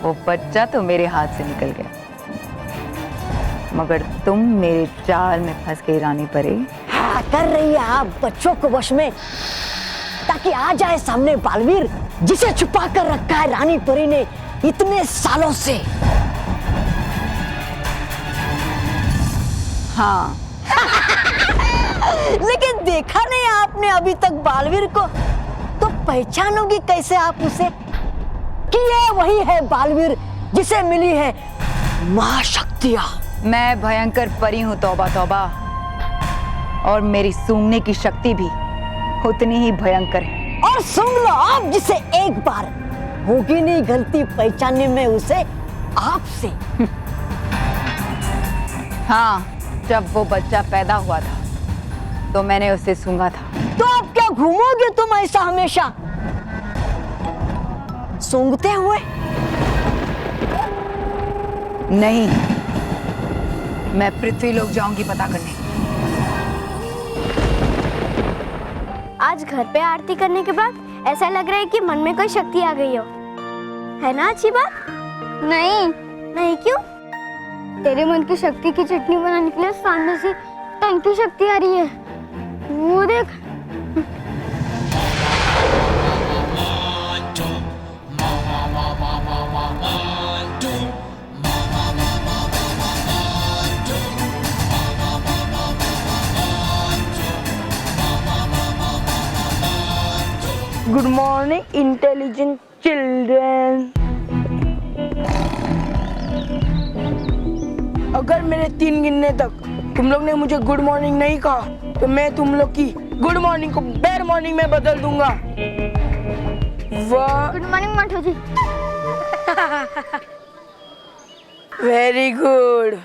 वो बच्चा तो मेरे हाथ से निकल गया, मगर तुम मेरे जाल में फंस गई रानी परी। हाँ, कर रही है आप बच्चों को वश में, ताकि आ जाए सामने बालवीर, जिसे छुपा कर रखा है रानी परी ने इतने सालों से। हाँ। लेकिन देखा नहीं आपने अभी तक बालवीर को, तो पहचानोगी कैसे आप उसे कि ये वही है बालवीर जिसे मिली है महाशक्तियां। मैं भयंकर परी हूँ, तौबा तौबा, और मेरी सूंघने की शक्ति भी उतनी ही भयंकर है। और सुन लो आप, जिसे एक बार होगी नहीं गलती पहचानने में उसे आपसे। हाँ, जब वो बच्चा पैदा हुआ था तो मैंने उसे सूंघा था। तो अब क्या घूमोगे तुम ऐसा हमेशा सूंघते हुए? नहीं, मैं पृथ्वी लोक जाऊंगी पता करने। आज घर पे आरती करने के बाद ऐसा लग रहा है कि मन में कोई शक्ति आ गई हो, है ना? अच्छी बात नहीं। नहीं क्यों? तेरे मन की शक्ति की चटनी बनाने के लिए सामने से टंकी शक्ति आ रही है, वो देख। Morning intelligent children. अगर मेरे 3 गिनने तक तुम लोग ने मुझे गुड मॉर्निंग नहीं कहा तो मैं तुम लोग की गुड मॉर्निंग को बैड मॉर्निंग में बदल दूंगा। गुड मॉर्निंग मंटू जी। वेरी गुड,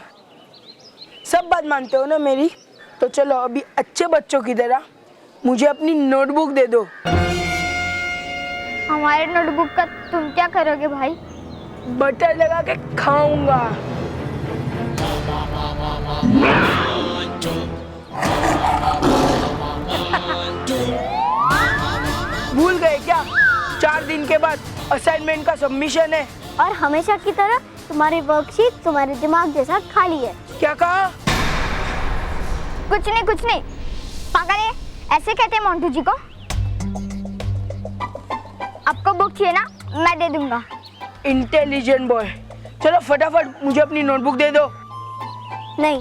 सब बात मानते हो ना मेरी? तो चलो अभी अच्छे बच्चों की तरह मुझे अपनी नोटबुक दे दो। हमारे नोटबुक का तुम क्या करोगे भाई? बटर लगा के खाऊंगा। भूल गए क्या? 4 दिन के बाद असाइनमेंट का सबमिशन है। और हमेशा की तरह तुम्हारी वर्कशीट तुम्हारे दिमाग जैसा खाली है। क्या कहा? कुछ नहीं पागल है, ऐसे कहते हैं मोंटू जी को। आपको बुक चाहिए ना, मैं दे दूंगा। इंटेलिजेंट बॉय, चलो फटाफट मुझे अपनी नोटबुक दे दो। नहीं,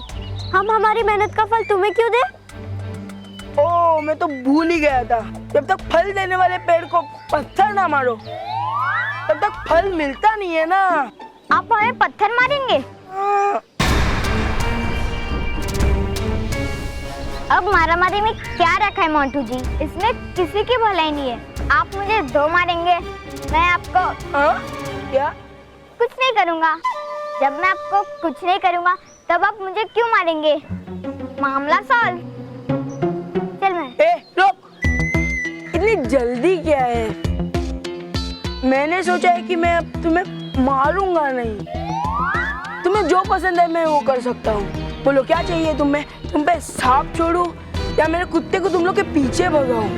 हम हमारी मेहनत का फल तुम्हें क्यों दे? ओह, मैं तो भूल ही गया था। जब तक फल देने वाले पेड़ को पत्थर ना मारो तब तक फल मिलता नहीं है ना। आप हमें पत्थर मारेंगे? अब मारामारी में क्या रखा है मोंटू जी? इसमें किसी की भलाई नहीं है। आप मुझे 2 मारेंगे, मैं आपको क्या? कुछ नहीं करूँगा। जब मैं आपको कुछ नहीं करूँगा तब आप मुझे क्यों मारेंगे? मामला सॉल्व। चल मैं। रुक, इतनी जल्दी क्या है? मैंने सोचा है कि मैं अब तुम्हें मारूंगा नहीं। तुम्हें जो पसंद है मैं वो कर सकता हूँ। बोलो क्या चाहिए तुम्हें? तुम पे सांप छोड़ूं या मेरे कुत्ते को तुम लोग के पीछे भगाऊं?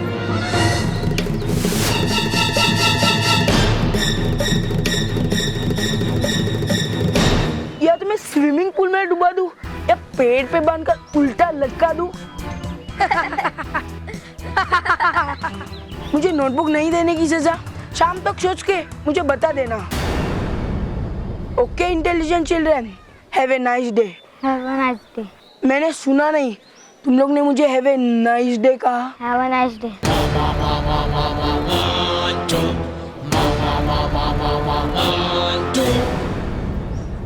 या तुम्हें स्विमिंग पूल में डुबा दूं या पेड़ पे बांधकर उल्टा लटका दूं? मुझे नोटबुक नहीं देने की सजा शाम तक सोच के मुझे बता देना। Okay intelligent children, have a nice day. Have a nice day. मैंने सुना नहीं, तुम लोग ने मुझे हैव ए नाइस डे कहा। Have a nice day.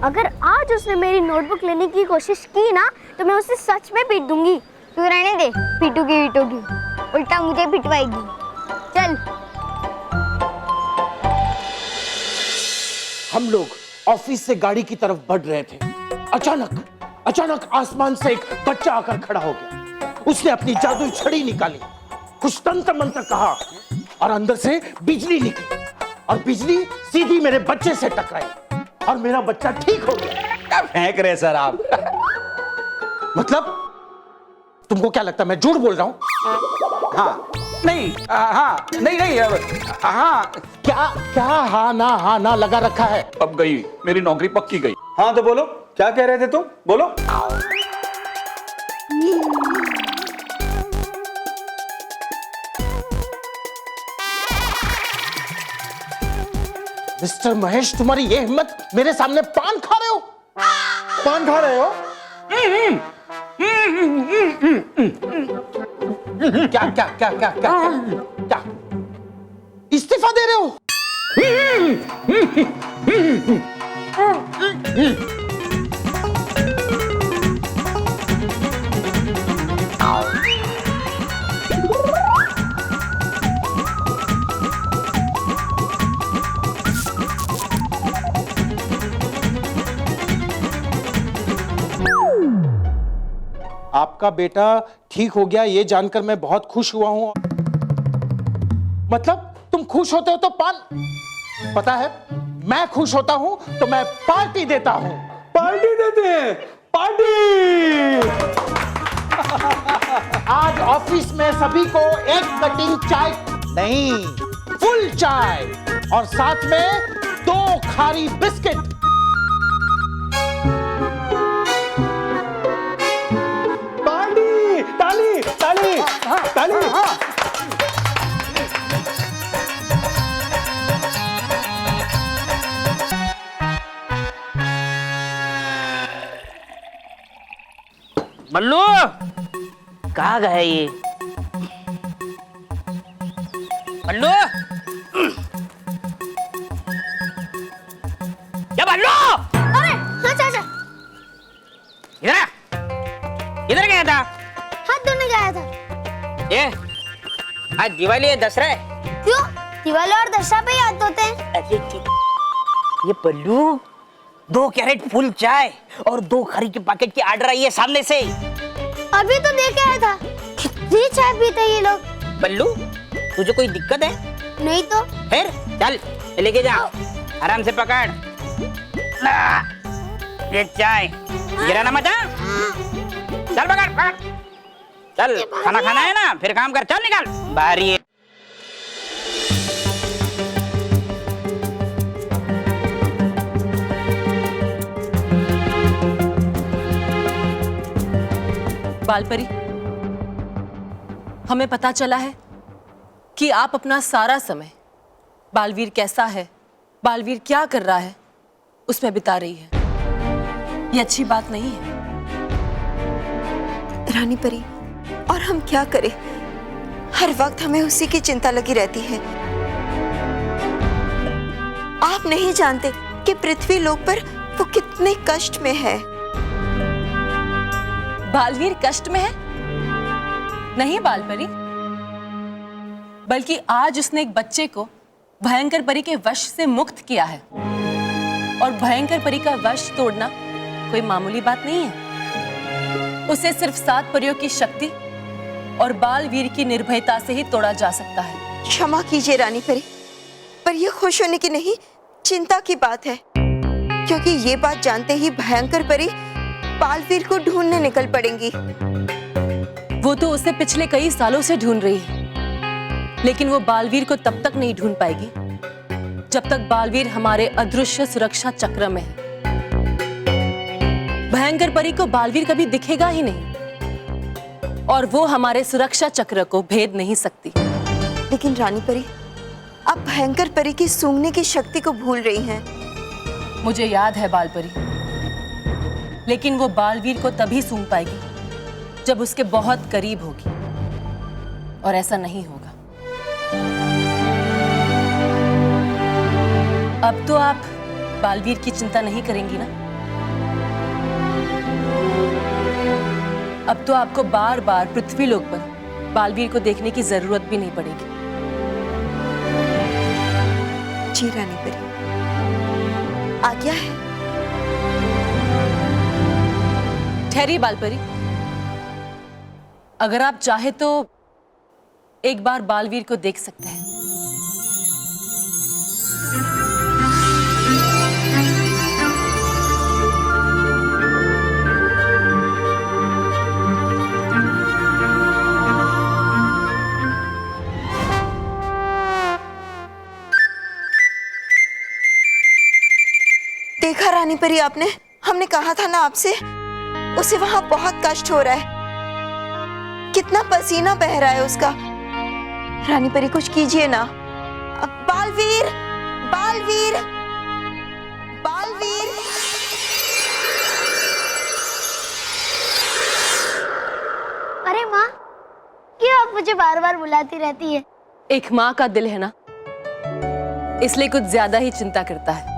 अगर आज उसने मेरी नोटबुक लेने की कोशिश की ना तो मैं उसे सच में पीट दूंगी। तू रहने दे, पीटूगी उल्टा मुझे पिटवाएगी। चल। हम लोग ऑफिस से गाड़ी की तरफ बढ़ रहे थे। अचानक आसमान से एक बच्चा आकर खड़ा हो गया। उसने अपनी जादुई छड़ी निकाली, कुछ तंत्र मंत्र कहा और अंदर से बिजली निकली और बिजली सीधी मेरे बच्चे से टकराई और मेरा बच्चा ठीक हो गया। क्या फेंक रहे सर आप? मतलब तुमको क्या लगता है मैं झूठ बोल रहा हूँ? हाँ नहीं, हाँ नहीं, हाँ क्या हाँ ना लगा रखा है? अब गई मेरी नौकरी पक्की गई। हाँ तो बोलो, क्या कह रहे थे तुम? बोलो। मिस्टर महेश, तुम्हारी ये हिम्मत, मेरे सामने पान खा रहे हो? पान खा रहे हो? क्या इस्तीफा दे रहे हो? आपका बेटा ठीक हो गया ये जानकर मैं बहुत खुश हुआ हूं। मतलब तुम खुश होते हो तो पान, पता है मैं खुश होता हूं तो मैं पार्टी देता हूं। पार्टी देते हैं? पार्टी! आज ऑफिस में सभी को एक कटिंग चाय नहीं, फुल चाय और साथ में 2 खारी बिस्किट। पार्टी! ताली ताली ताली! मल्लू कहाँ गए ये? मल्लू आज दिवाली है, दशहरा है। क्यों? दिवाली और दशहरा पे याद होते हैं। अरे ये पल्लू 2 कैरेट फुल चाय और 2 खरी के पैकेट की ऑर्डर आई है सामने से। अभी तो देख आया था, कितनी चाय पीते ये लोग। पल्लू तुझे कोई दिक्कत है? नहीं तो फिर चल लेके जा, आराम से पकड़। ये चाय गिरा मत। चल पकड़ पकड़, चल खाना खाना है ना, फिर काम कर, चल निकल बाहर ही है। बालपरी, हमें पता चला है कि आप अपना सारा समय बालवीर कैसा है, बालवीर क्या कर रहा है, उसमें बिता रही है। ये अच्छी बात नहीं है। रानी परी, और हम क्या करें? हर वक्त हमें उसी की चिंता लगी रहती है। आप नहीं जानते कि पृथ्वी लोक पर वो कितने कष्ट में है। बालवीर कष्ट में है? नहीं बालपरी, बल्कि आज उसने एक बच्चे को भयंकर परी के वश से मुक्त किया है, और भयंकर परी का वश तोड़ना कोई मामूली बात नहीं है। उसे सिर्फ 7 परियों की शक्ति और बालवीर की निर्भयता से ही तोड़ा जा सकता है। क्षमा कीजिए रानी परी, पर यह खुश होने की नहीं, चिंता की बात है, क्योंकि ये बात जानते ही भयंकर परी बालवीर को ढूंढने निकल पड़ेंगी। वो तो उसे पिछले कई सालों से ढूंढ रही है, लेकिन वो बालवीर को तब तक नहीं ढूंढ पाएगी जब तक बालवीर हमारे अदृश्य सुरक्षा चक्र में है। भयंकर परी को बालवीर कभी दिखेगा ही नहीं, और वो हमारे सुरक्षा चक्र को भेद नहीं सकती। लेकिन रानी परी, आप भयंकर परी की सूंघने की शक्ति को भूल रही हैं। मुझे याद है बालपरी, लेकिन वो बालवीर को तभी सूंघ पाएगी जब उसके बहुत करीब होगी, और ऐसा नहीं होगा। अब तो आप बालवीर की चिंता नहीं करेंगी ना? अब तो आपको बार बार पृथ्वी लोक पर बालवीर को देखने की जरूरत भी नहीं पड़ेगी। जी रानी परी, आज्ञा है। ठहरिए बालपरी, अगर आप चाहे तो एक बार बालवीर को देख सकते हैं। देखा रानी परी आपने, हमने कहा था ना आपसे, उसे वहां बहुत कष्ट हो रहा है, कितना पसीना बह रहा है उसका। रानी परी कुछ कीजिए ना। बालवीर, बालवीर, बालवीर। अरे माँ, क्यों आप मुझे बार बार बुलाती रहती है? एक माँ का दिल है ना, इसलिए कुछ ज्यादा ही चिंता करता है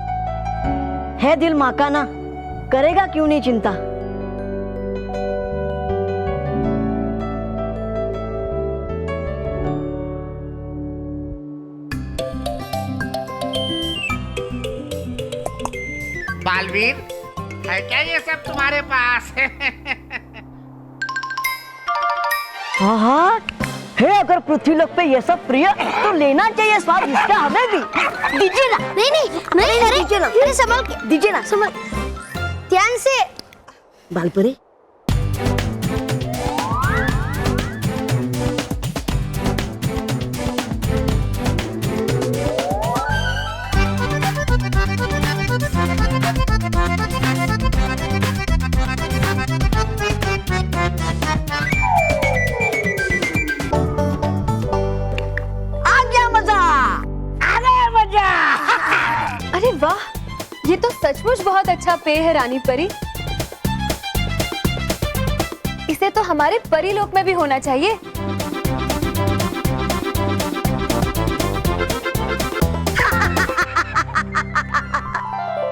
दिल माँ का ना, करेगा क्यों नहीं चिंता। बालवीर, है क्या ये सब तुम्हारे पास? हाँ हाँ है, अगर पृथ्वी लोक पे ये सब प्रिय तो लेना चाहिए स्वाद इसका हमें भी। दीजिए ना। नहीं नहीं नहीं, अरे दीजिए ना, अरे संभाल के दीजिए ना, संभाल, ध्यान से। बालपरी, अरे वाह, ये तो सचमुच बहुत अच्छा पेय है रानी परी। इसे तो हमारे परी लोक में भी होना चाहिए।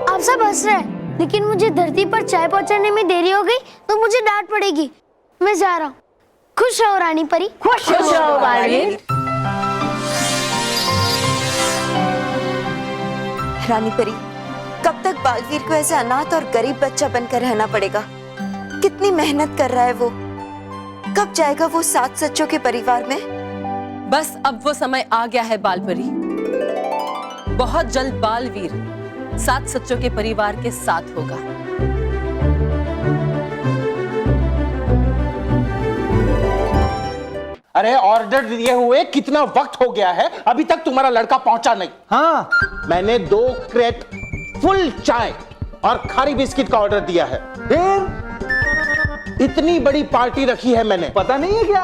आप सब हंस रहे हैं, लेकिन मुझे धरती पर चाय पहुंचाने में देरी हो गई तो मुझे डांट पड़ेगी। मैं जा रहा हूँ। खुश रहो रानी परी। खुश रहो बालवीर। रानी परी, कब तक बालवीर को ऐसे अनाथ और गरीब बच्चा बनकर रहना पड़ेगा? कितनी मेहनत कर रहा है वो। कब जाएगा वो सात सच्चों के परिवार में? बस अब वो समय आ गया है बालपरी। बहुत जल्द बालवीर सात सच्चों के परिवार के साथ होगा। अरे ऑर्डर दिए हुए कितना वक्त हो गया है, अभी तक तुम्हारा लड़का पहुंचा नहीं। हाँ, मैंने 2 क्रेट फुल चाय और खारी बिस्किट का ऑर्डर दिया है। फिर इतनी बड़ी पार्टी रखी है मैंने, पता नहीं है क्या?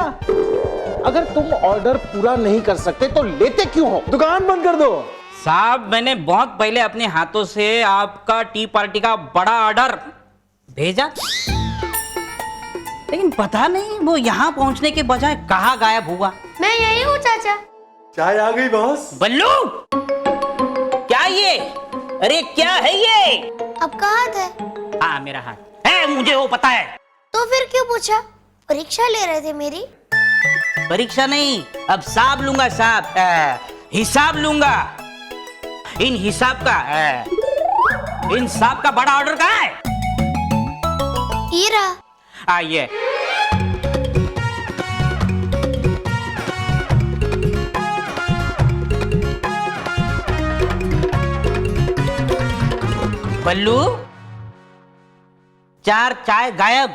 अगर तुम ऑर्डर पूरा नहीं कर सकते तो लेते क्यों हो? दुकान बंद कर दो। साहब, मैंने बहुत पहले अपने हाथों से आपका टी पार्टी का बड़ा ऑर्डर भेजा, लेकिन पता नहीं वो यहाँ पहुँचने के बजाय कहाँ गायब हुआ। मैं यही हूँ चाचा। चाय आ गई बॉस। बल्लू, क्या ये? अरे क्या है ये? आपका हाथ है? हाँ, मेरा हाथ है, मुझे वो पता है। तो फिर क्यों पूछा? परीक्षा ले रहे थे मेरी? परीक्षा नहीं, अब हिसाब लूंगा, हिसाब लूंगा। इन हिसाब का बड़ा ऑर्डर कहाँ है? ये रहा। आइए। बल्लू, 4 चाय गायब,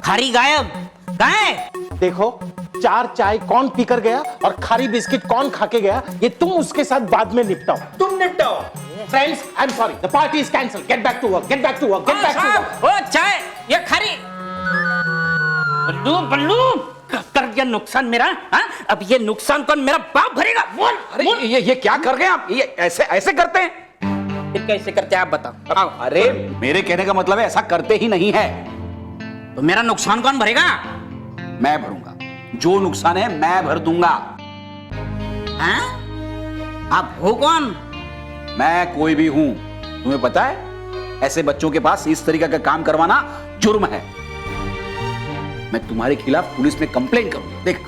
खारी गायब, कहाँ है? देखो, 4 चाय कौन पीकर गया और खारी बिस्किट कौन खा के गया, ये तुम उसके साथ बाद में निपटाओ। तुम निपटाओ। Friends, I am sorry, the party is cancel. Get back to work, get back to work, get back to work. ओ चाय, ये खारी। बल्लू, बल्लू, कर दिया नुकसान मेरा। हाँ, अब ये नुकसान कौन मेरा बाप भरेगा? बोल। अरे ये क्या कर गए आप? ये ऐसे करते हैं? फिर कैसे करते हैं आप बताओ। अरे मेरे कहने का मतलब है ऐसा करते ही नहीं है। तो मेरा नुकसान कौन भरेगा? मैं भरूंगा, जो नुकसान है मैं भर दूंगा। हाँ? आप हो कौन? मैं कोई भी हूं। तुम्हें पता है, ऐसे बच्चों के पास इस तरीके का काम करवाना जुर्म है। मैं तुम्हारे खिलाफ पुलिस में कंप्लेन करूंगा। देख।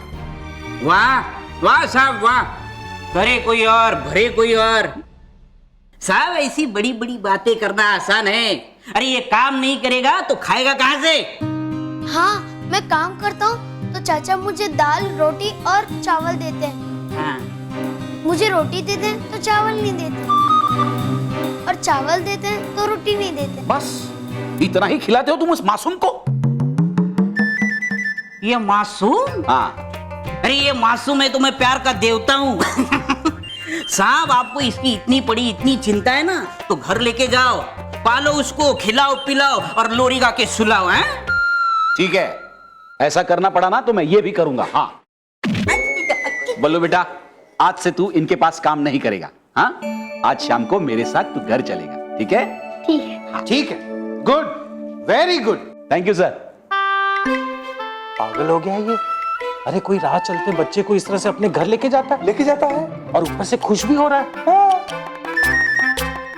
वाह वाह साहब, वाह। भरे कोई और, भरे कोई और। साहब, ऐसी बड़ी बड़ी बातें करना आसान है। अरे ये काम नहीं करेगा तो खाएगा कहां से? हाँ, मैं काम करता हूँ तो चाचा मुझे दाल, रोटी और चावल देते हैं। हाँ। मुझे रोटी देते हैं तो चावल नहीं देते, और चावल देते हैं तो रोटी नहीं देते। बस इतना ही खिलाते हो तुम उस मासूम को? ये मासूम? हाँ। अरे ये मासूम है तो मैं प्यार का देवता हूँ। साहब, आपको इसकी इतनी पड़ी, इतनी चिंता है ना, तो घर लेके जाओ, पालो उसको, खिलाओ पिलाओ और लोरी गा के सुलाओ। हैं? ठीक है, ऐसा करना पड़ा ना तो मैं ये भी करूंगा। हाँ। बल्लू बेटा, आज से तू इनके पास काम नहीं करेगा। हाँ, आज शाम को मेरे साथ तू घर चलेगा। ठीक है? ठीक है। हाँ, ठीक है। Good, very good. Thank you sir. पागल हो गया ये। अरे कोई राह चलते बच्चे को इस तरह से अपने घर लेके जाता है और ऊपर से खुश भी हो रहा है। हाँ।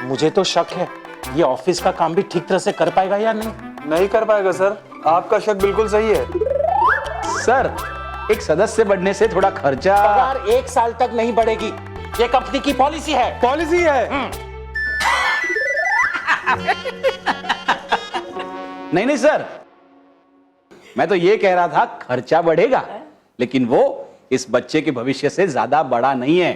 मुझे तो शक है ये ऑफिस का काम भी ठीक तरह से कर पाएगा या नहीं कर पाएगा सर, आपका शक बिल्कुल सही है। सर, एक सदस्य बढ़ने से थोड़ा खर्चा। पगार 1 साल तक नहीं बढ़ेगी, ये कंपनी की पॉलिसी है। नहीं सर, मैं तो ये कह रहा था खर्चा बढ़ेगा, लेकिन वो इस बच्चे के भविष्य से ज्यादा बड़ा नहीं है।